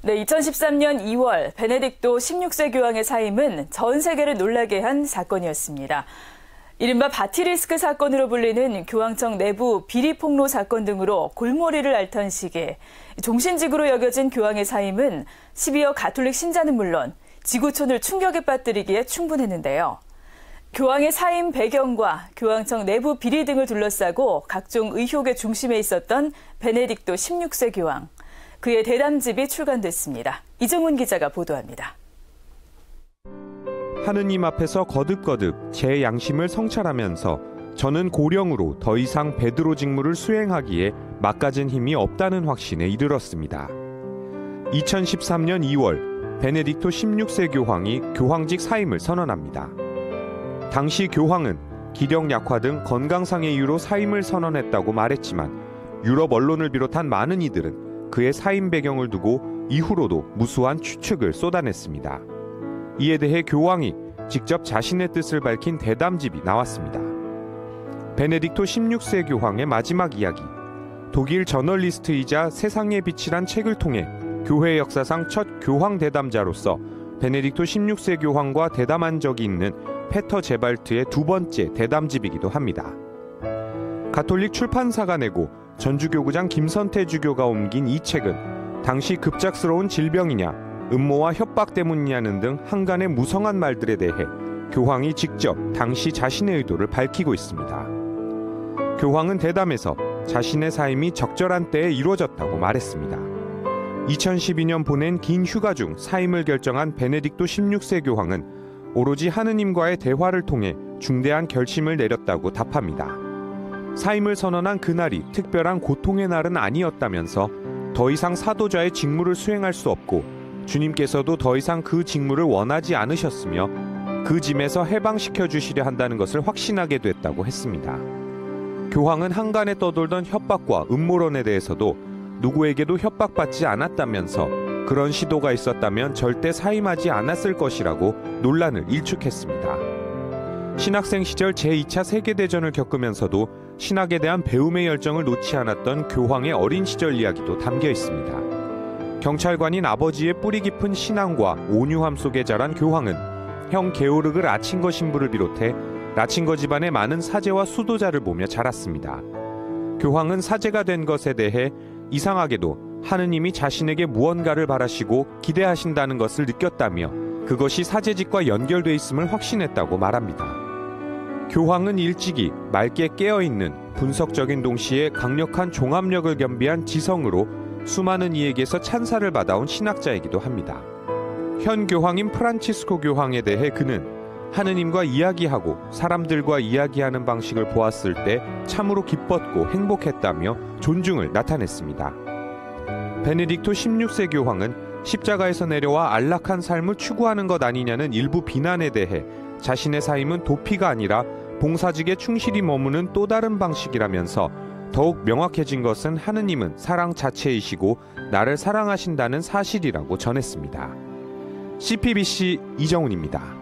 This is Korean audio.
네, 2013년 2월 베네딕토 16세 교황의 사임은 전 세계를 놀라게 한 사건이었습니다. 이른바 바티리스크 사건으로 불리는 교황청 내부 비리 폭로 사건 등으로 골머리를 앓던 시기에 종신직으로 여겨진 교황의 사임은 12여 가톨릭 신자는 물론 지구촌을 충격에 빠뜨리기에 충분했는데요. 교황의 사임 배경과 교황청 내부 비리 등을 둘러싸고 각종 의혹의 중심에 있었던 베네딕토 16세 교황. 그의 대담집이 출간됐습니다. 이정훈 기자가 보도합니다. 하느님 앞에서 거듭거듭 제 양심을 성찰하면서 저는 고령으로 더 이상 베드로 직무를 수행하기에 막가진 힘이 없다는 확신에 이르렀습니다. 2013년 2월 베네딕토 16세 교황이 교황직 사임을 선언합니다. 당시 교황은 기력 약화 등 건강상의 이유로 사임을 선언했다고 말했지만 유럽 언론을 비롯한 많은 이들은 그의 사임 배경을 두고 이후로도 무수한 추측을 쏟아냈습니다. 이에 대해 교황이 직접 자신의 뜻을 밝힌 대담집이 나왔습니다. 베네딕토 16세 교황의 마지막 이야기, 독일 저널리스트이자 세상의 빛이란 책을 통해 교회 역사상 첫 교황 대담자로서 베네딕토 16세 교황과 대담한 적이 있는 페터 제발트의 두 번째 대담집이기도 합니다. 가톨릭 출판사가 내고 전주교구장 김선태 주교가 옮긴 이 책은 당시 급작스러운 질병이냐, 음모와 협박 때문이냐는 등 한간의 무성한 말들에 대해 교황이 직접 당시 자신의 의도를 밝히고 있습니다. 교황은 대담에서 자신의 사임이 적절한 때에 이루어졌다고 말했습니다. 2012년 보낸 긴 휴가 중 사임을 결정한 베네딕토 16세 교황은 오로지 하느님과의 대화를 통해 중대한 결심을 내렸다고 답합니다. 사임을 선언한 그날이 특별한 고통의 날은 아니었다면서 더 이상 사도자의 직무를 수행할 수 없고 주님께서도 더 이상 그 직무를 원하지 않으셨으며 그 짐에서 해방시켜 주시려 한다는 것을 확신하게 됐다고 했습니다. 교황은 한간에 떠돌던 협박과 음모론에 대해서도 누구에게도 협박받지 않았다면서 그런 시도가 있었다면 절대 사임하지 않았을 것이라고 논란을 일축했습니다. 신학생 시절 제2차 세계대전을 겪으면서도 신학에 대한 배움의 열정을 놓지 않았던 교황의 어린 시절 이야기도 담겨 있습니다. 경찰관인 아버지의 뿌리 깊은 신앙과 온유함 속에 자란 교황은 형 게오르그 라칭거 신부를 비롯해 라칭거 집안의 많은 사제와 수도자를 보며 자랐습니다. 교황은 사제가 된 것에 대해 이상하게도 하느님이 자신에게 무언가를 바라시고 기대하신다는 것을 느꼈다며 그것이 사제직과 연결돼 있음을 확신했다고 말합니다. 교황은 일찍이 맑게 깨어있는 분석적인 동시에 강력한 종합력을 겸비한 지성으로 수많은 이에게서 찬사를 받아온 신학자이기도 합니다. 현 교황인 프란치스코 교황에 대해 그는 하느님과 이야기하고 사람들과 이야기하는 방식을 보았을 때 참으로 기뻤고 행복했다며 존중을 나타냈습니다. 베네딕토 16세 교황은 십자가에서 내려와 안락한 삶을 추구하는 것 아니냐는 일부 비난에 대해 자신의 사임은 도피가 아니라 봉사직에 충실히 머무는 또 다른 방식이라면서 더욱 명확해진 것은 하느님은 사랑 자체이시고 나를 사랑하신다는 사실이라고 전했습니다. CPBC 이정훈입니다.